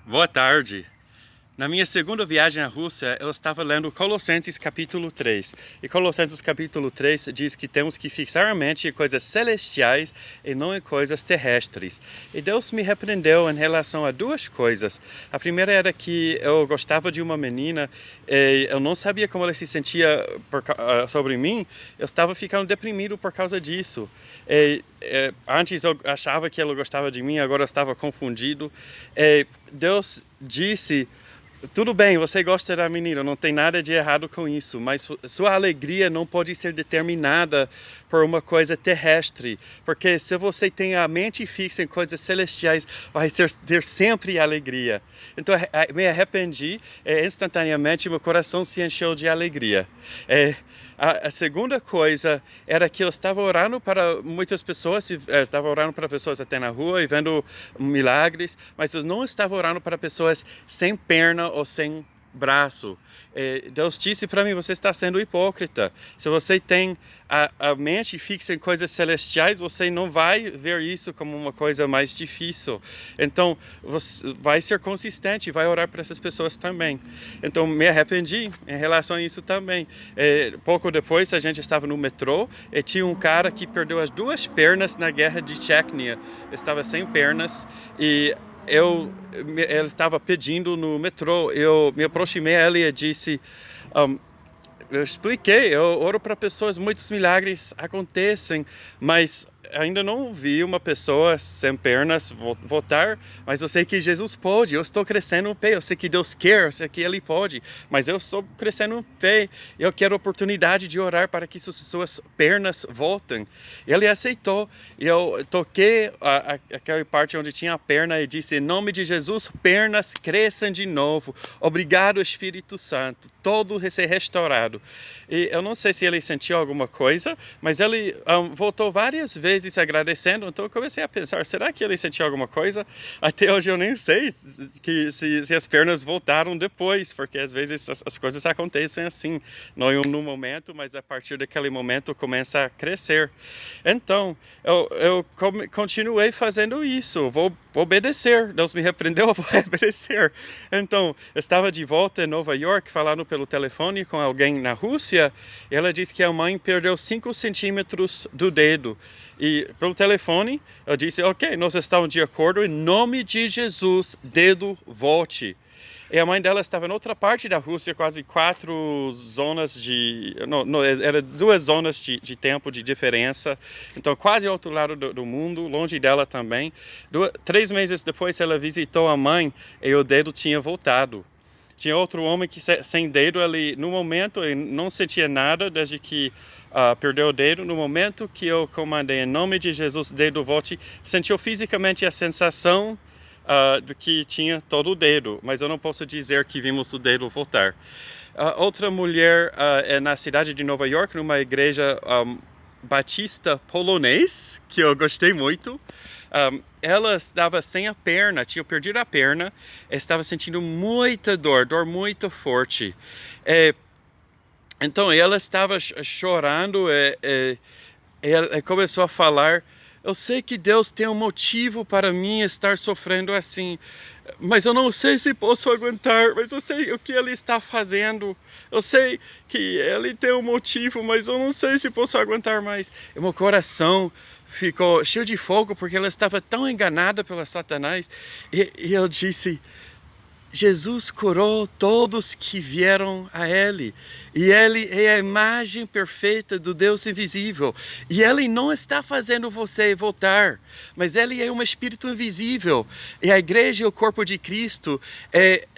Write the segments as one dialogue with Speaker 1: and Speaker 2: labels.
Speaker 1: Boa tarde. Na minha segunda viagem à Rússia, eu estava lendo Colossenses capítulo 3. E Colossenses capítulo 3 diz que temos que fixar a mente em coisas celestiais e não em coisas terrestres. E Deus me repreendeu em relação a duas coisas. A primeira era que eu gostava de uma menina e eu não sabia como ela se sentia sobre mim. Eu estava ficando deprimido por causa disso. Antes eu achava que ela gostava de mim, agora eu estava confundido. Deus disse: tudo bem, você gosta da menina, não tem nada de errado com isso, mas sua alegria não pode ser determinada por uma coisa terrestre, porque se você tem a mente fixa em coisas celestiais, vai ter sempre alegria. Então me arrependi e instantaneamente meu coração se encheu de alegria. A segunda coisa era que eu estava orando para muitas pessoas, estava orando para pessoas até na rua e vendo milagres, mas eu não estava orando para pessoas sem perna ou sem braço. Deus disse para mim: você está sendo hipócrita. Se você tem a mente fixa em coisas celestiais, você não vai ver isso como uma coisa mais difícil. Então, você vai ser consistente e vai orar para essas pessoas também. Então, me arrependi em relação a isso também. Pouco depois, a gente estava no metrô e tinha um cara que perdeu as duas pernas na guerra de Chechnya. Estava sem pernas e ele estava pedindo no metrô. Eu me aproximei a ele e disse: eu expliquei, eu oro para pessoas, muitos milagres acontecem, mas ainda não vi uma pessoa sem pernas voltar, mas eu sei que Jesus pode, eu estou crescendo no pé, eu sei que Deus quer, eu sei que Ele pode, mas eu estou crescendo no pé, eu quero a oportunidade de orar para que suas pernas voltem. Ele aceitou, e eu toquei aquela parte onde tinha a perna e disse: em nome de Jesus, pernas cresçam de novo, obrigado Espírito Santo, todo ser restaurado. E eu não sei se ele sentiu alguma coisa, mas ele voltou várias vezes agradecendo. Então eu comecei a pensar: será que ele sentiu alguma coisa? Até hoje eu nem sei se as pernas voltaram depois, porque às vezes as coisas acontecem assim, não no momento, mas a partir daquele momento começa a crescer. Então eu continuei fazendo isso, vou obedecer. Deus me repreendeu, eu vou obedecer. Então, eu estava de volta em Nova York, falando pelo telefone com alguém na Rússia, e ela disse que a mãe perdeu 5 centímetros do dedo. E pelo telefone, eu disse: ok, nós estamos de acordo, em nome de Jesus, dedo volte. E a mãe dela estava em outra parte da Rússia, quase 4 zonas de... Não, era 2 zonas de tempo de diferença. Então, quase ao outro lado do mundo, longe dela também. 3 meses depois, ela visitou a mãe e o dedo tinha voltado. Tinha outro homem que sem dedo, ele, no momento, ele não sentia nada desde que perdeu o dedo. No momento que eu comandei em nome de Jesus, dedo volte, sentiu fisicamente a sensação do que tinha todo o dedo, mas eu não posso dizer que vimos o dedo voltar. Outra mulher é na cidade de Nova York, numa igreja batista polonês, que eu gostei muito. Ela estava sem a perna, tinha perdido a perna, estava sentindo muita dor muito forte. Então ela estava chorando e ela começou a falar: eu sei que Deus tem um motivo para mim estar sofrendo assim, mas eu não sei se posso aguentar, mas eu sei o que Ele está fazendo. Eu sei que Ele tem um motivo, mas eu não sei se posso aguentar mais. E meu coração ficou cheio de fogo, porque ela estava tão enganada pela Satanás. E eu disse: Jesus curou todos que vieram a Ele, e Ele é a imagem perfeita do Deus invisível, e Ele não está fazendo você voltar, mas Ele é um Espírito invisível, e a igreja e o corpo de Cristo,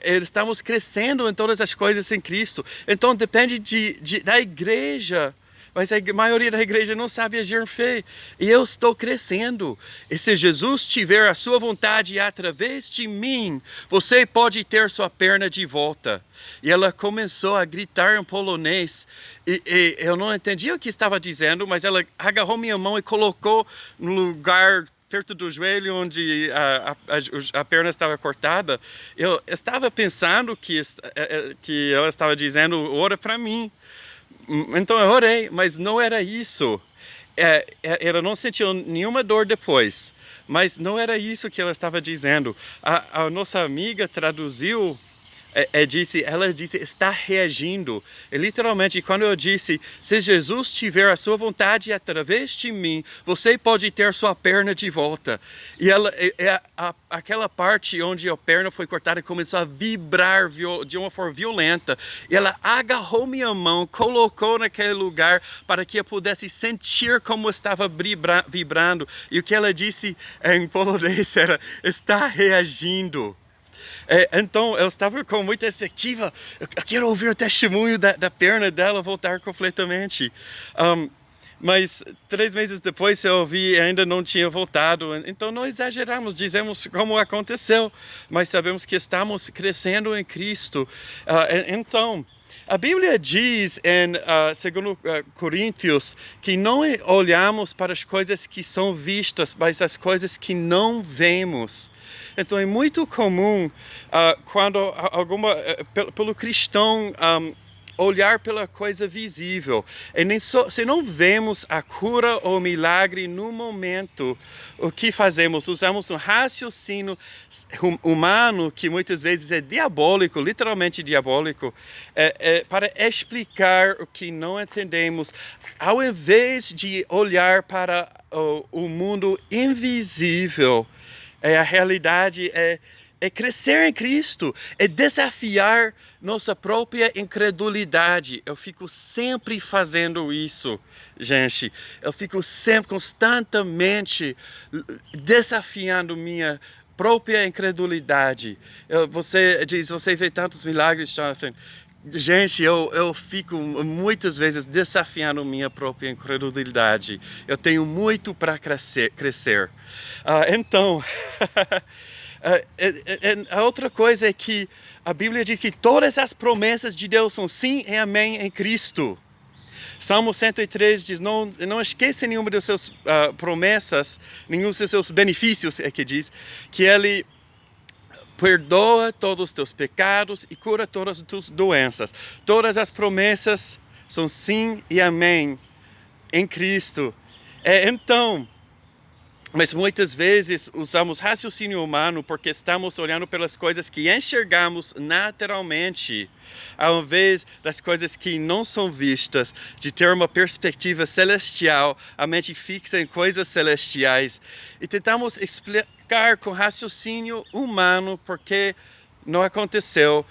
Speaker 1: estamos crescendo em todas as coisas em Cristo. Então depende da igreja, mas a maioria da igreja não sabe agir em fé. E eu estou crescendo. E se Jesus tiver a sua vontade através de mim, você pode ter sua perna de volta. E ela começou a gritar em polonês. E eu não entendi o que estava dizendo, mas ela agarrou minha mão e colocou no lugar perto do joelho onde a perna estava cortada. Eu estava pensando que ela estava dizendo: ora para mim. Então eu orei, mas não era isso. ela não sentiu nenhuma dor depois, mas não era isso que ela estava dizendo. A nossa amiga traduziu, ela disse, está reagindo. E literalmente, quando eu disse, se Jesus tiver a sua vontade através de mim, você pode ter sua perna de volta. E aquela parte onde a perna foi cortada começou a vibrar de uma forma violenta. E ela agarrou minha mão, colocou naquele lugar para que eu pudesse sentir como estava vibrando. E o que ela disse em polonês era, está reagindo. Então eu estava com muita expectativa, eu quero ouvir o testemunho da perna dela voltar completamente. Mas 3 meses depois eu vi ainda não tinha voltado, então não exageramos, dizemos como aconteceu, mas sabemos que estamos crescendo em Cristo. Então, a Bíblia diz em 2 Coríntios que não olhamos para as coisas que são vistas, mas as coisas que não vemos. Então é muito comum quando pelo cristão olhar pela coisa visível. E se não vemos a cura ou o milagre no momento, o que fazemos? Usamos um raciocínio humano que muitas vezes é diabólico, literalmente diabólico, para explicar o que não entendemos, ao invés de olhar para o mundo invisível. A realidade é crescer em Cristo, é desafiar nossa própria incredulidade. Eu fico sempre fazendo isso, gente. Eu fico sempre, constantemente desafiando minha própria incredulidade. Você diz, você vê tantos milagres, Jonathan. Gente, eu fico muitas vezes desafiando minha própria incredulidade. Eu tenho muito para crescer. Então, a outra coisa é que a Bíblia diz que todas as promessas de Deus são sim e amém em Cristo. Salmo 103 diz, não esqueça nenhuma das suas promessas, nenhum dos seus benefícios, que diz, que Ele perdoa todos os teus pecados e cura todas as tuas doenças. Todas as promessas são sim e amém em Cristo. Então, mas muitas vezes usamos raciocínio humano porque estamos olhando pelas coisas que enxergamos naturalmente, ao invés das coisas que não são vistas, de ter uma perspectiva celestial, a mente fixa em coisas celestiais. E tentamos explicar com raciocínio humano porque não aconteceu.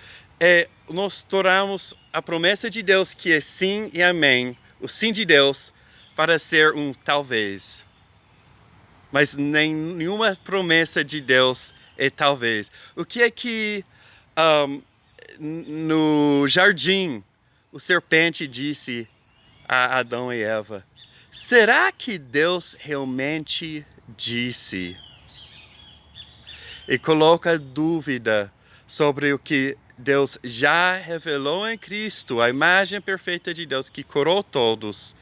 Speaker 1: Nós tornamos a promessa de Deus, que é sim e amém, o sim de Deus, para ser um talvez. Mas nenhuma promessa de Deus é talvez. O que é que no jardim o serpente disse a Adão e Eva? Será que Deus realmente disse? E coloca dúvida sobre o que Deus já revelou em Cristo, a imagem perfeita de Deus que curou todos.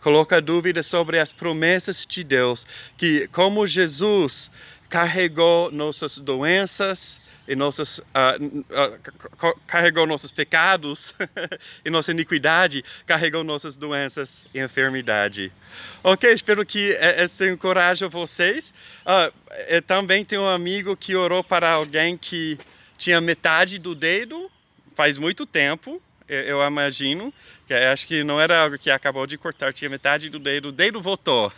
Speaker 1: Coloca dúvida sobre as promessas de Deus, que como Jesus carregou nossas doenças e carregou nossos pecados e nossa iniquidade, carregou nossas doenças e enfermidade. Ok, espero que isso encoraje vocês. Eu também tenho um amigo que orou para alguém que tinha metade do dedo, faz muito tempo. Eu imagino, que acho que não era algo que acabou de cortar, tinha metade do dedo, o dedo voltou.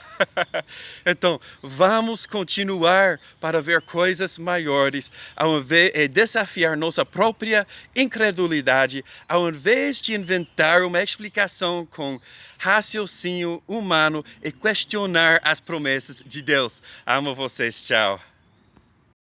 Speaker 1: Então, vamos continuar para ver coisas maiores, ao invés de desafiar nossa própria incredulidade, ao invés de inventar uma explicação com raciocínio humano e questionar as promessas de Deus. Amo vocês, tchau.